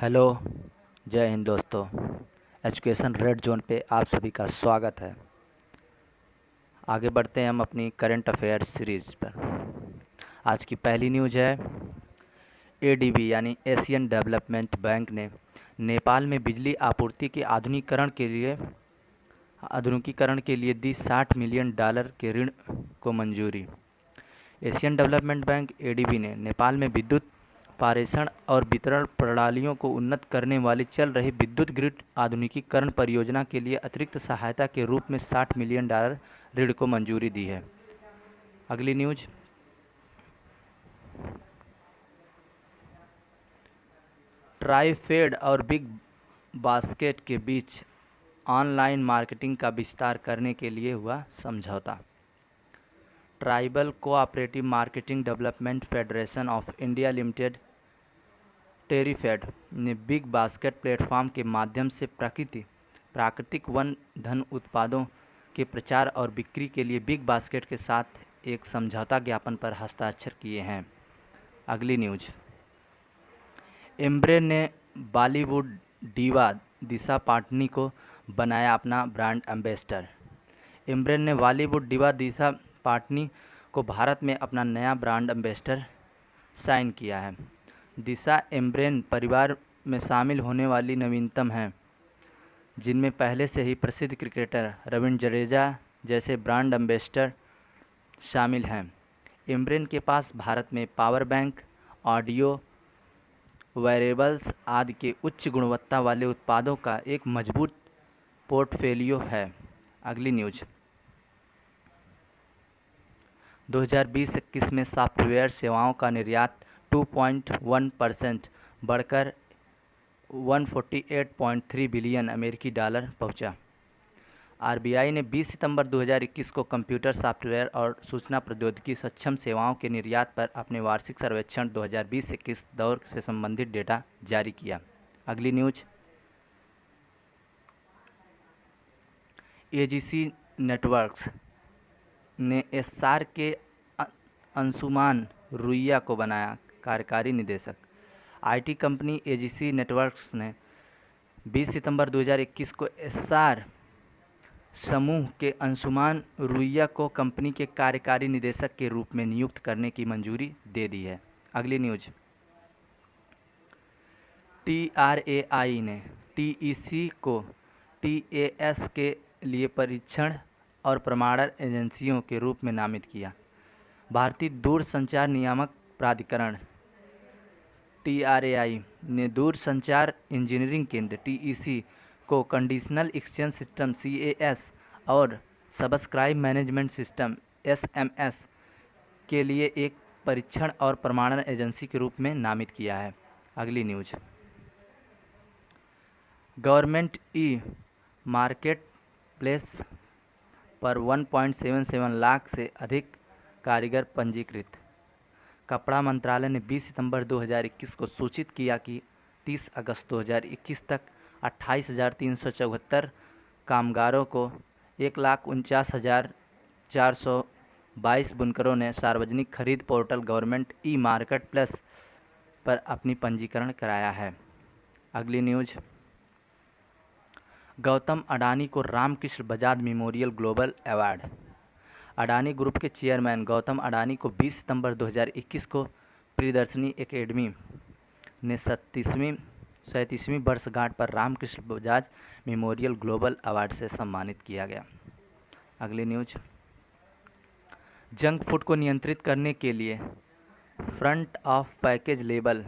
Hello, जय हिंद दोस्तों। Education red zone पे आप सभी का स्वागत है। आगे बढ़ते हैं हम अपनी करंट अफेयर्स सीरीज़ पर। आज की पहली न्यूज़ है, एडीबी यानी एशियन डेवलपमेंट बैंक ने नेपाल में बिजली आपूर्ति के आधुनिकीकरण के लिए दी $60 मिलियन के ऋण को मंजूरी। एशियन डेवलपमेंट बैंक एडीबी ने नेपाल में विद्युत पारेषण और वितरण प्रणालियों को उन्नत करने वाली चल रही विद्युत ग्रिड आधुनिकीकरण परियोजना के लिए अतिरिक्त सहायता के रूप में $60 मिलियन ऋण को मंजूरी दी है। अगली न्यूज़, ट्राइफेड और बिग बास्केट के बीच ऑनलाइन मार्केटिंग का विस्तार करने के लिए हुआ समझौता। Tribal cooperative marketing development federation of India limited TRIFED ने बिग बास्केट प्लेटफॉर्म के माध्यम से प्राकृतिक वन धन उत्पादों के प्रचार और बिक्री के लिए बिग बास्केट के साथ एक समझौता ज्ञापन पर हस्ताक्षर किए हैं। अगली न्यूज़, एम्ब्रेन ने बॉलीवुड डीवा दिशा पाटनी को बनाया अपना ब्रांड एम्बेसडर। एम्ब्रेन ने बॉलीवुड डीवा दिशा पाटनी को भारत में अपना नया ब्रांड एम्बेसडर साइन किया है। दिशा एम्ब्रेन परिवार में शामिल होने वाली नवीनतम हैं, जिनमें पहले से ही प्रसिद्ध क्रिकेटर रवींद्र जडेजा जैसे ब्रांड एम्बेसडर शामिल हैं। एम्ब्रेन के पास भारत में पावर बैंक, ऑडियो, वेयरेबल्स आदि के उच्च गुणवत्ता वाले उत्पादों का एक मजबूत पोर्टफोलियो है। अगली न्यूज़, 2020-21 में सॉफ्टवेयर सेवाओं का निर्यात 2.1% बढ़कर $148.3 बिलियन अमेरिकी डॉलर पहुंचा। आरबीआई ने 20 सितंबर 2021 को कंप्यूटर सॉफ्टवेयर और सूचना प्रौद्योगिकी सक्षम सेवाओं के निर्यात पर अपने वार्षिक सर्वेक्षण 2020-21 दौर से संबंधित डेटा जारी किया। अगली न्यूज़, एजीसी नेटवर्क्स ने एस्सार के अंशुमान रुइया को बनाया कार्यकारी निदेशक। आईटी कंपनी एजीसी नेटवर्क्स ने 20 सितंबर 2021 को एस्सार समूह के अंशुमान रुइया को कंपनी के कार्यकारी निदेशक के रूप में नियुक्त करने की मंजूरी दे दी है। अगली न्यूज़, टीआरएआई ने टीईसी को टीएएस के लिए परीक्षण और प्रमाणन एजेंसियों के रूप में नामित किया। भारतीय दूरसंचार नियामक प्राधिकरण टीआरएआई ने दूरसंचार इंजीनियरिंग केंद्र टीईसी को कंडीशनल एक्सचेंज सिस्टम सीएएस और सब्सक्राइब मैनेजमेंट सिस्टम एसएमएस के लिए एक परीक्षण और प्रमाणन एजेंसी के रूप में नामित किया है। अगली news, government e market place पर 1.77 लाख से अधिक कारीगर पंजीकृत। कपड़ा मंत्रालय ने 20 सितंबर 2021 को सूचित किया कि 30 अगस्त 2021 तक 28,374 कामगारों को 1,49,422 बुनकरों ने सार्वजनिक खरीद portal government e market place पर अपनी पंजीकरण कराया है। अगली न्यूज़, गौतम अडानी को Ramkrishna Bajaj memorial global award. Adani group के चेयरमैन गौतम अडानी को 20 सितंबर 2021 को प्रियदर्शनी एकेडमी ने 37वीं वर्षगांठ पर Ramkrishna Bajaj memorial global award से सम्मानित किया गया। अगली न्यूज़, जंक फूड को नियंत्रित करने के लिए फ्रंट ऑफ पैकेज लेबल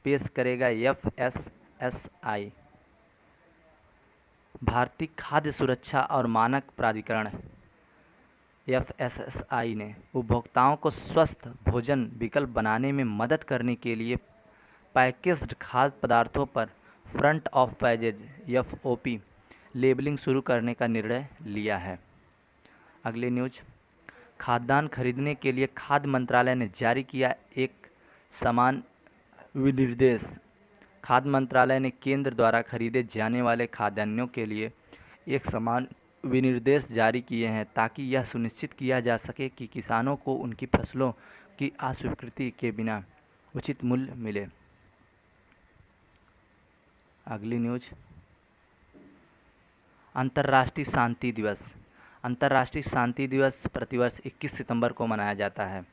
पेश करेगा एफएसएसआई। भारतीय खाद्य सुरक्षा और मानक प्राधिकरण एफएसएसआई ने उपभोक्ताओं को स्वस्थ भोजन विकल्प बनाने में मदद करने के लिए पैकेज्ड खाद्य पदार्थों पर front of package FOP labelling शुरू करने का निर्णय लिया है। अगली न्यूज़, खाद्यान्न खरीदने के लिए खाद्य मंत्रालय ने जारी किया एक समान विनिर्देश। खाद्य मंत्रालय ने केंद्र द्वारा खरीदे जाने वाले खाद्यान्नों के लिए एक समान विनिर्देश जारी किए हैं, ताकि यह सुनिश्चित किया जा सके कि किसानों को उनकी फसलों की अस्वीकृति के बिना उचित मूल्य मिले। अगली न्यूज, अंतर्राष्ट्रीय शांति दिवस। अंतर्राष्ट्रीय शांति दिवस प्रतिवर्ष 21 सितंबर को मनाया जाता है।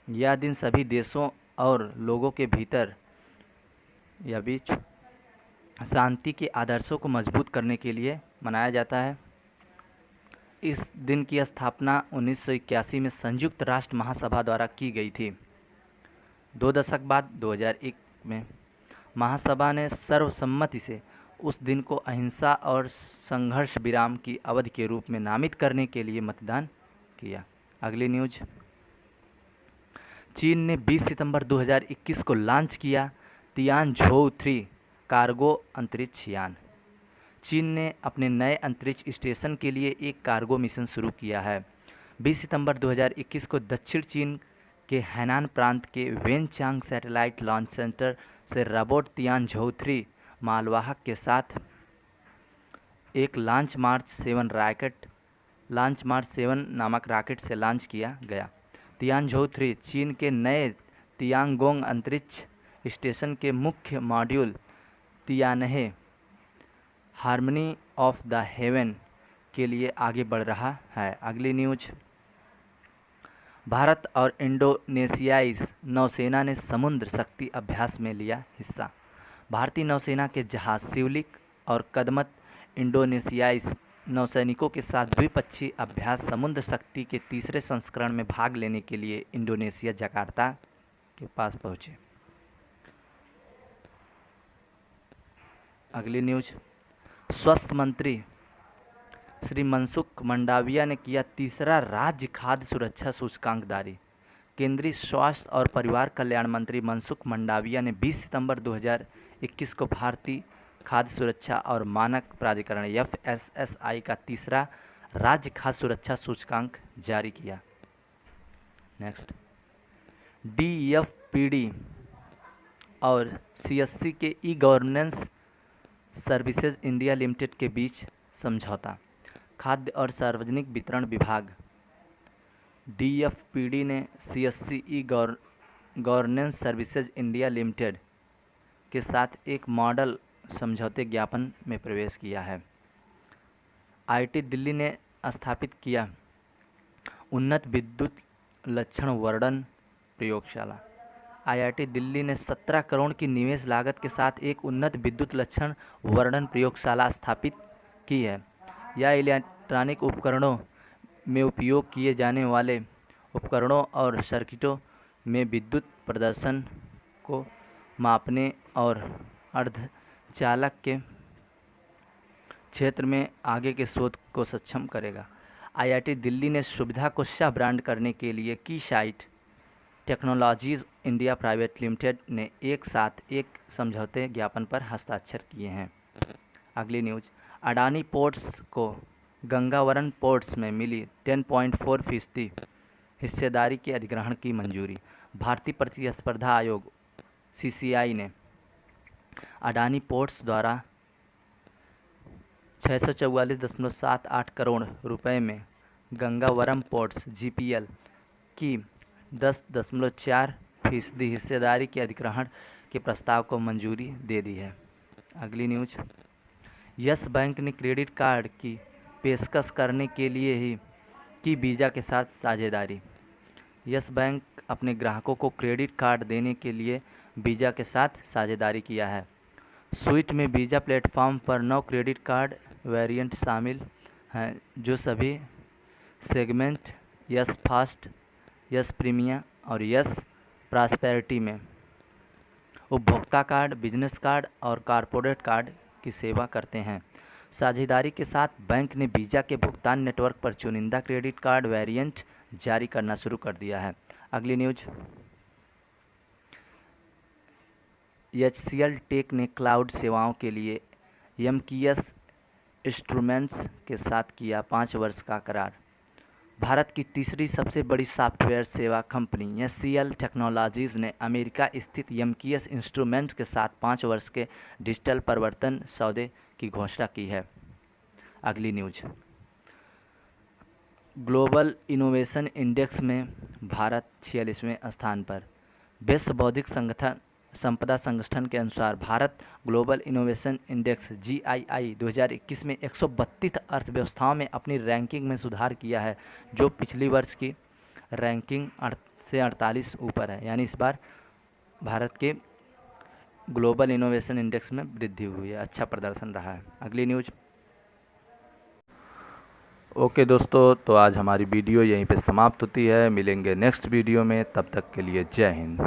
यह दिन सभी देशों और लोगों के भीतर या बीच शांति के आदर्शों को मजबूत करने के लिए मनाया जाता है। इस दिन की स्थापना 1981 में संयुक्त राष्ट्र महासभा द्वारा की गई थी। 2 दशक बाद 2001 में महासभा ने सर्वसम्मति से उस दिन को अहिंसा और संघर्ष विराम की अवधि के रूप में नामित करने के लिए मतदान किया। अगली न्यूज, चीन ने 20 सितंबर 2021 को लॉन्च किया तियानझोउ 3 कार्गो अंतरिक्ष यान। चीन ने अपने नए अंतरिक्ष स्टेशन के लिए एक कार्गो मिशन शुरू किया है। 20 सितंबर 2021 को दक्षिण चीन के हैनान प्रांत के वेनचांग सैटेलाइट लॉन्च सेंटर से रोबोट तियानझोउ 3 मालवाहक के साथ एक लॉन्च मार्च 7 नामक रॉकेट से लॉन्च किया गया। तियानझोउ 3 चीन के नए तियांगोंग अंतरिक्ष स्टेशन के मुख्य module Tianhe harmony of the haven के लिए आगे बढ़ रहा है। अगली न्यूज, भारत और इंडोनेशियाई नौसेना ने समुद्र शक्ति अभ्यास में लिया हिस्सा। भारतीय नौसेना के जहाज शिवलिक और कदमत इंडोनेशियाई नौसैनिकों के साथ द्विपक्षीय अभ्यास समुद्र शक्ति के तीसरे संस्करण में भाग लेने के लिए इंडोनेशिया जकार्ता के पास पहुँचे। अगली न्यूज, स्वास्थ्य मंत्री श्री मनसुख मंडाविया ने किया तीसरा राज्य खाद्य सुरक्षा सूचकांक जारी। केंद्रीय स्वास्थ्य और परिवार कल्याण मंत्री मनसुख मंडाविया ने 20 सितंबर 2021 को भारतीय खाद्य सुरक्षा और मानक प्राधिकरण FSSAI का तीसरा राज्य खाद्य सुरक्षा सूचकांक जारी किया। नेक्स्ट, DFPD और CSC के e governance services India limited के बीच समझौता। खाद्य और सार्वजनिक वितरण विभाग DFPD ने CSC e governance services India limited के साथ एक मॉडल समझौते ज्ञापन में प्रवेश किया है। IIT दिल्ली ने स्थापित किया उन्नत विद्युत लक्षण वर्णन प्रयोगशाला। IIT दिल्ली ने 17 करोड़ की निवेश लागत के साथ एक उन्नत विद्युत लक्षण वर्णन प्रयोगशाला स्थापित की है। यह इलेक्ट्रॉनिक उपकरणों में उपयोग किए जाने वाले उपकरणों और सर्किटों में विद्युत प्रदर्शन को मापने और अर्धचालक के क्षेत्र में आगे के शोध को सक्षम करेगा। IIT दिल्ली ने सुविधा को सह ब्रांड करने के लिए कीसाइट टेक्नोलॉजीज इंडिया प्राइवेट लिमिटेड ने एक साथ एक समझौते ज्ञापन पर हस्ताक्षर किए हैं। अगली न्यूज, अडानी पोर्ट्स को गंगावरन पोर्ट्स में मिली 10.4% हिस्सेदारी के अधिग्रहण की मंजूरी। भारतीय प्रतिस्पर्धा आयोग CCI ने अडानी पोर्ट्स द्वारा 644.78 करोड़ रुपए में गंगावरम पोर्ट्स GPL की 10.4% हिस्सेदारी के अधिग्रहण के प्रस्ताव को मंजूरी दे दी है। अगली न्यूज, यस बैंक ने क्रेडिट कार्ड की पेशकश करने के लिए ही की वीज़ा के साथ साझेदारी। यस बैंक अपने ग्राहकों को क्रेडिट कार्ड देने के लिए वीज़ा के साथ साझेदारी किया है। स्वीट में वीज़ा प्लेटफॉर्म पर 9 क्रेडिट कार्ड वेरिएंट शामिल हैं जो सभी segment yes fast, yes premium और यस प्रॉस्पेरिटी में उपभोक्ता कार्ड, बिजनेस कार्ड और कॉरपोरेट कार्ड की सेवा करते हैं। साझेदारी के साथ बैंक ने वीज़ा के भुगतान नेटवर्क पर चुनिंदा क्रेडिट कार्ड वेरिएंट जारी करना शुरू कर दिया है। अगली न्यूज, HCL टेक ने क्लाउड सेवाओं के लिए MKS इंस्ट्रूमेंट्स के साथ किया 5 वर्ष का करार। भारत की तीसरी सबसे बड़ी सॉफ्टवेयर सेवा कंपनी HCL टेक्नोलॉजीज़ ने अमेरिका स्थित MKS इंस्ट्रूमेंट्स के साथ 5 वर्ष के डिजिटल परिवर्तन सौदे की घोषणा की है। अगली न्यूज, ग्लोबल इनोवेशन इंडेक्स में भारत 46वें स्थान पर। विश्व बौद्धिक संगठन संपदा संगठन के अनुसार Bharat global innovation index GII 2021 में 132 अर्थव्यवस्थाओं में अपनी रैंकिंग में सुधार किया है, जो पिछली वर्ष की रैंकिंग से 48 ऊपर है। यानी इस बार भारत के ग्लोबल इनोवेशन इंडेक्स में वृद्धि हुई है, अच्छा प्रदर्शन रहा है। अगली न्यूज। ओके दोस्तों, तो आज हमारी वीडियो यहीं पे समाप्त होती है। मिलेंगे नेक्स्ट वीडियो में, तब तक के लिए जय हिंद।